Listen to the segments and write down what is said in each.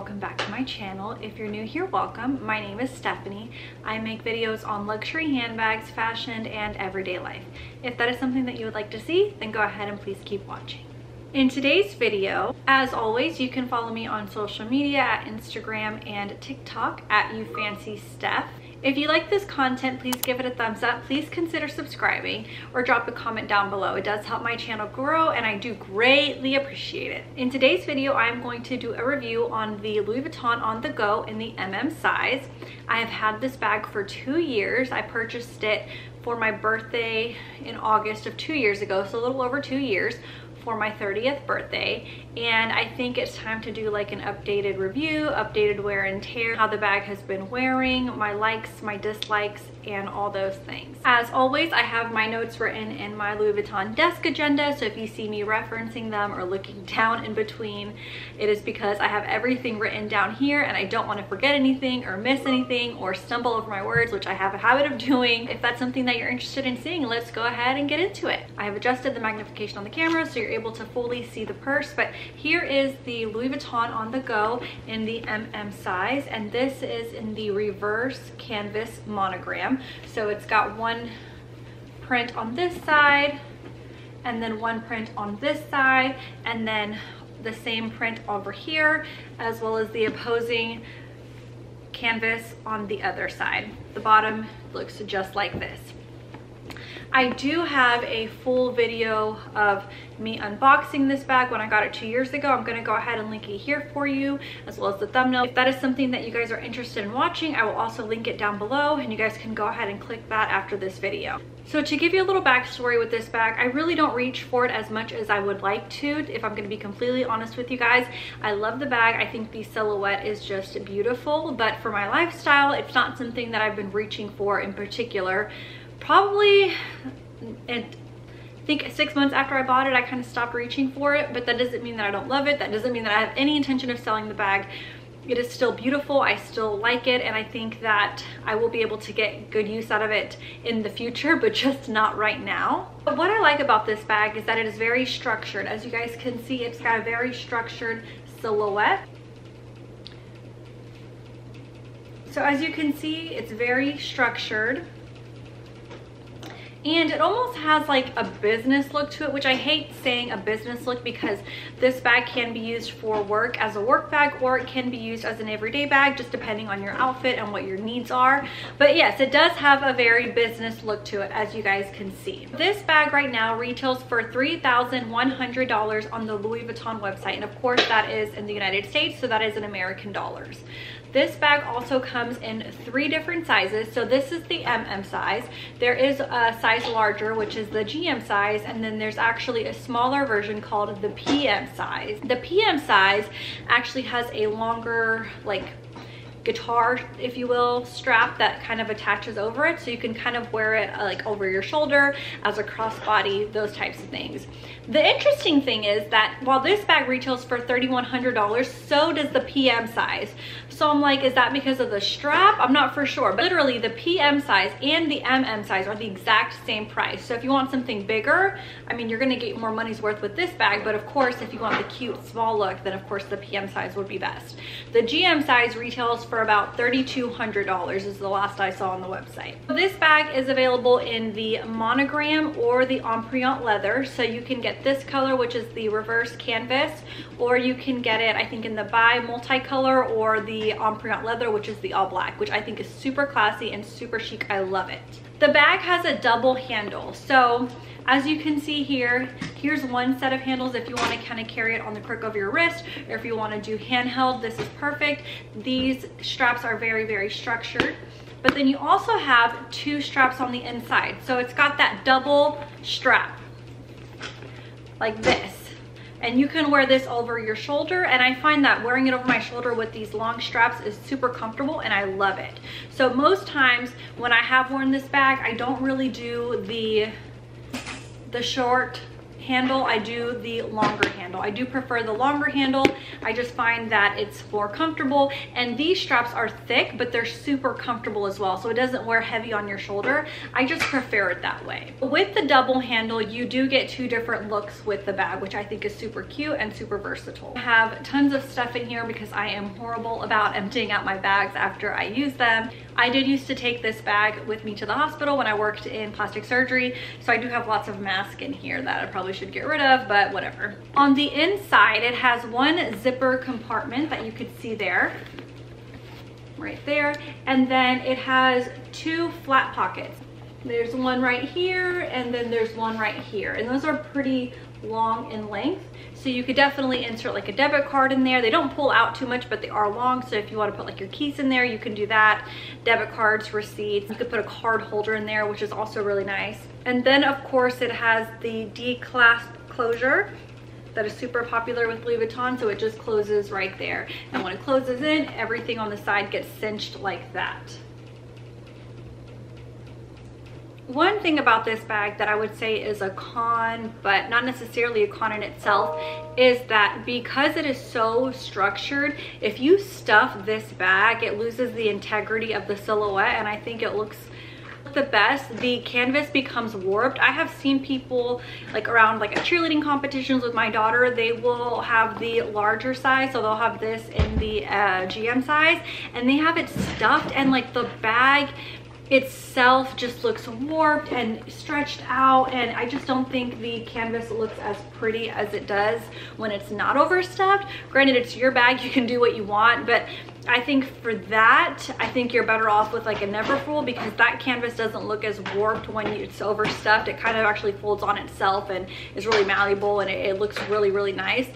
welcome back to my channel. If you're new here, welcome. My name is Stephanie. I make videos on luxury handbags, fashion, and everyday life. If that is something that you would like to see, then go ahead and please keep watching. In today's video, as always, you can follow me on social media at Instagram and TikTok at YouFancySteph. If you like this content, please give it a thumbs up. Please consider subscribing or drop a comment down below. It does help my channel grow and I do greatly appreciate it. In today's video, I'm going to do a review on the Louis Vuitton On The Go in the size. I have had this bag for 2 years. I purchased it for my birthday in August of 2 years ago, so a little over 2 years, for my 30th birthday, and I think it's time to do like an updated review, updated wear and tear, how the bag has been wearing, my likes, my dislikes, and all those things. As always, I have my notes written in my Louis Vuitton desk agenda, so if you see me referencing them or looking down in between, it is because I have everything written down here and I don't want to forget anything or miss anything or stumble over my words, which I have a habit of doing. If that's something that you're interested in seeing, let's go ahead and get into it. I have adjusted the magnification on the camera so you're able to fully see the purse, but here is the Louis Vuitton On The Go in the size, and this is in the reverse canvas monogram. So it's got one print on this side and then one print on this side, and then the same print over here, as well as the opposing canvas on the other side. The bottom looks just like this. I do have a full video of me unboxing this bag when I got it 2 years ago. I'm going to go ahead and link it here for you, as well as the thumbnail. If that is something that you guys are interested in watching, I will also link it down below and you guys can go ahead and click that after this video. So to give you a little backstory with this bag, I really don't reach for it as much as I would like to, if I'm going to be completely honest with you guys. I love the bag. I think the silhouette is just beautiful, but for my lifestyle, it's not something that I've been reaching for in particular. Probably, I think 6 months after I bought it, I kind of stopped reaching for it, but that doesn't mean that I don't love it. That doesn't mean that I have any intention of selling the bag. It is still beautiful. I still like it, and I think that I will be able to get good use out of it in the future, but just not right now. But what I like about this bag is that it is very structured. As you guys can see, it's got a very structured silhouette. So as you can see, it's very structured. And it almost has like a business look to it, which I hate saying a business look because this bag can be used for work as a work bag, or it can be used as an everyday bag, just depending on your outfit and what your needs are. But yes, it does have a very business look to it, as you guys can see. This bag right now retails for $3,100 on the Louis Vuitton website. And of course that is in the United States, so that is in American dollars. This bag also comes in 3 different sizes. So this is the size. There is a size larger, which is the GM size, and then there's actually a smaller version called the PM size. The PM size actually has a longer, like, guitar, if you will, strap that kind of attaches over it, so you can kind of wear it like over your shoulder as a crossbody, those types of things. The interesting thing is that while this bag retails for $3,100, so does the PM size. So I'm like, is that because of the strap? I'm not for sure, but literally the PM size and the size are the exact same price. So if you want something bigger, I mean, you're gonna get more money's worth with this bag, but of course, if you want the cute small look, then of course the PM size would be best. The GM size retails for about $3,200 is the last I saw on the website. This bag is available in the monogram or the empreinte leather. So you can get this color, which is the reverse canvas, or you can get it, I think, in the multicolor or the empreinte leather, which is the all black, which I think is super classy and super chic. I love it. The bag has a double handle. So as you can see here, here's one set of handles if you want to kind of carry it on the crook of your wrist, or if you want to do handheld, this is perfect. These straps are very, very structured. But then you also have 2 straps on the inside. So it's got that double strap like this. And you can wear this over your shoulder, and I find that wearing it over my shoulder with these long straps is super comfortable and I love it. So most times when I have worn this bag, I don't really do the short handle, I do the longer handle. I do prefer the longer handle. I just find that it's more comfortable, and these straps are thick, but they're super comfortable as well, so it doesn't wear heavy on your shoulder. I just prefer it that way. With the double handle, you do get two different looks with the bag, which I think is super cute and super versatile. I have tons of stuff in here because I am horrible about emptying out my bags after I use them. I did used to take this bag with me to the hospital when I worked in plastic surgery, so I do have lots of masks in here that I probably should get rid of, but whatever. On the inside, it has one zipper compartment that you could see there, right there, and then it has two flat pockets. There's one right here, and then there's one right here, and those are pretty long in length, so you could definitely insert like a debit card in there. They don't pull out too much, but they are long, so if you want to put like your keys in there, you can do that. Debit cards, receipts. You could put a card holder in there, which is also really nice. And then of course it has the D-clasp closure that is super popular with Louis Vuitton, so it just closes right there, and when it closes in, everything on the side gets cinched like that. One thing about this bag that I would say is a con, but not necessarily a con in itself, is that because it is so structured, if you stuff this bag, it loses the integrity of the silhouette, and I think it looks the best. The canvas becomes warped. I have seen people like around like cheerleading competitions with my daughter, they will have the larger size, so they'll have this in the GM size, and they have it stuffed, and like the bag itself just looks warped and stretched out, and I just don't think the canvas looks as pretty as it does when it's not overstuffed. Granted, it's your bag, you can do what you want, but I think for that, I think you're better off with like a Neverfull, because that canvas doesn't look as warped when it's overstuffed. It kind of actually folds on itself and is really malleable, and it looks really, really nice.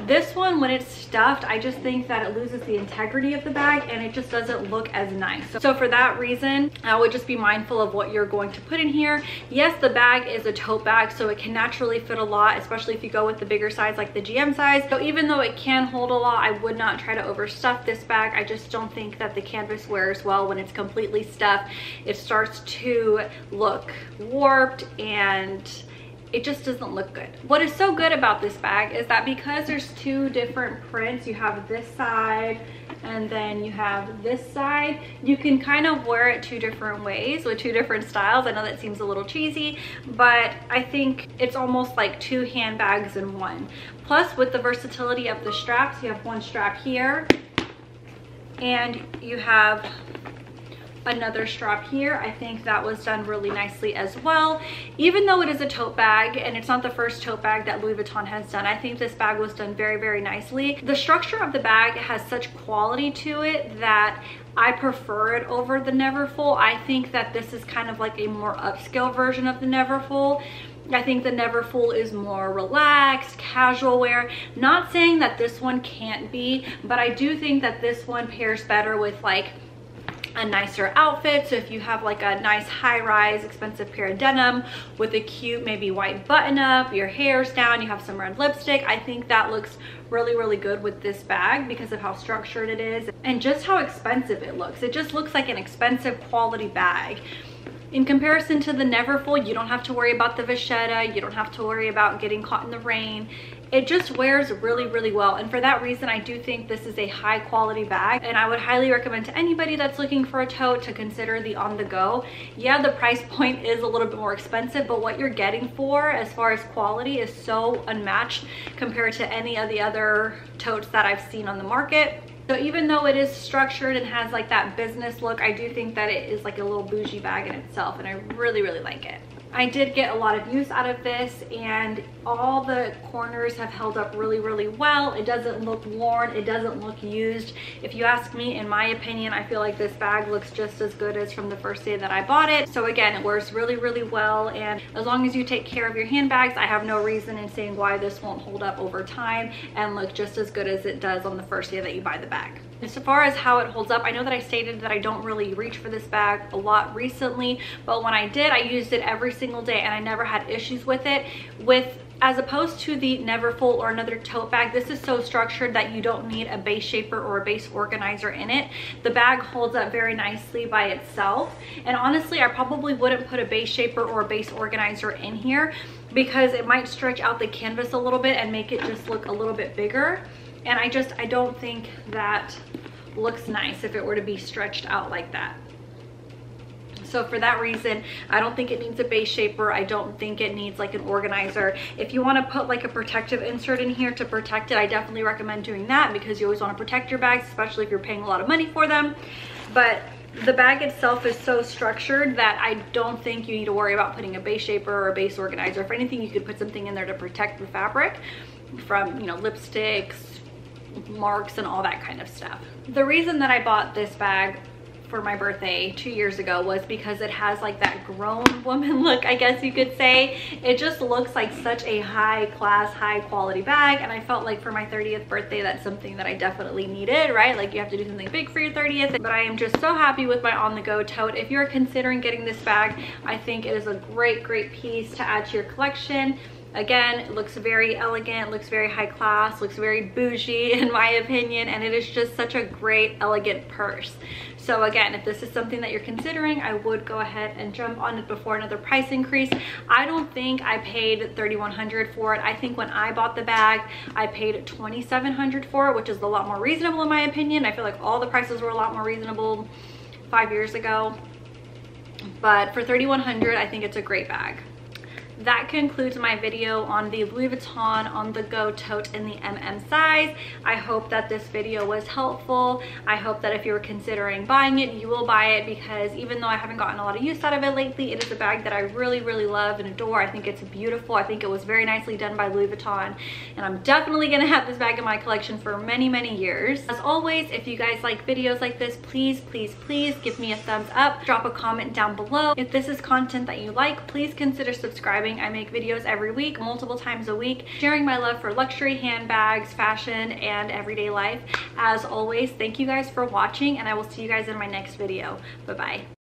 This one, when it's stuffed, I just think that it loses the integrity of the bag, and it just doesn't look as nice. So for that reason, I would just be mindful of what you're going to put in here. Yes, the bag is a tote bag, so it can naturally fit a lot, especially if you go with the bigger size like the GM size. So even though it can hold a lot, I would not try to overstuff this bag. I just don't think that the canvas wears well when it's completely stuffed. It starts to look warped, and it just doesn't look good. What is so good about this bag is that because there's two different prints, you have this side and then you have this side, you can kind of wear it two different ways with two different styles. I know that seems a little cheesy, but I think it's almost like two handbags in one. Plus, with the versatility of the straps, you have one strap here and you have another strap here. I think that was done really nicely as well. Even though it is a tote bag and it's not the first tote bag that Louis Vuitton has done, I think this bag was done very, very nicely. The structure of the bag has such quality to it that I prefer it over the Neverfull. I think that this is kind of like a more upscale version of the Neverfull. I think the Neverfull is more relaxed, casual wear. Not saying that this one can't be, but I do think that this one pairs better with like a nicer outfit. So if you have like a nice high-rise expensive pair of denim with a cute maybe white button up, your hair's down, you have some red lipstick, I think that looks really, really good with this bag because of how structured it is and just how expensive it looks. It just looks like an expensive quality bag. In comparison to the Neverfull, you don't have to worry about the vachetta, you don't have to worry about getting caught in the rain. It just wears really, really well, and for that reason I do think this is a high quality bag, and I would highly recommend to anybody that's looking for a tote to consider the On The Go. Yeah, the price point is a little bit more expensive, but what you're getting for as far as quality is so unmatched compared to any of the other totes that I've seen on the market. So even though it is structured and has like that business look, I do think that it is like a little bougie bag in itself, and I really, really like it. I did get a lot of use out of this, and all the corners have held up really, really well. It doesn't look worn, it doesn't look used. If you ask me, in my opinion, I feel like this bag looks just as good as from the first day that I bought it. So again, it wears really, really well, and as long as you take care of your handbags, I have no reason in saying why this won't hold up over time and look just as good as it does on the first day that you buy the bag. As far as how it holds up, I know that I stated that I don't really reach for this bag a lot recently, but when I did, I used it every single day and I never had issues with it. As opposed to the Neverfull or another tote bag, this is so structured that you don't need a base shaper or a base organizer in it. The bag holds up very nicely by itself, and honestly I probably wouldn't put a base shaper or a base organizer in here. because it might stretch out the canvas a little bit and make it just look a little bit bigger. And I don't think that looks nice if it were to be stretched out like that. So for that reason, I don't think it needs a base shaper. I don't think it needs like an organizer. If you want to put like a protective insert in here to protect it, I definitely recommend doing that, because you always want to protect your bags, especially if you're paying a lot of money for them. But the bag itself is so structured that I don't think you need to worry about putting a base shaper or a base organizer. If anything, you could put something in there to protect the fabric from, you know, lipsticks, marks, and all that kind of stuff. The reason that I bought this bag for my birthday 2 years ago was because it has like that grown woman look, I guess you could say. It just looks like such a high class, high quality bag, and I felt like for my 30th birthday, that's something that I definitely needed, right? Like, you have to do something big for your 30th. But I am just so happy with my on-the-go tote. If you're considering getting this bag, I think it is a great piece to add to your collection. Again, it looks very elegant, looks very high class, looks very bougie in my opinion, and it is just such a great, elegant purse. So again, if this is something that you're considering, I would go ahead and jump on it before another price increase. I don't think I paid $3,100 for it. I think when I bought the bag, I paid $2,700 for it, which is a lot more reasonable in my opinion. I feel like all the prices were a lot more reasonable 5 years ago. But for $3,100, I think it's a great bag. That concludes my video on the Louis Vuitton on-the-go tote in the MM size. I hope that this video was helpful. I hope that if you were considering buying it, you will buy it, because even though I haven't gotten a lot of use out of it lately, it is a bag that I really love and adore. I think it's beautiful. I think it was very nicely done by Louis Vuitton, and I'm definitely gonna have this bag in my collection for many years. As always, if you guys like videos like this, please give me a thumbs up. Drop a comment down below. If this is content that you like, please consider subscribing. I make videos every week, multiple times a week, sharing my love for luxury handbags, fashion, and everyday life. As always, thank you guys for watching, and I will see you guys in my next video. Bye-bye.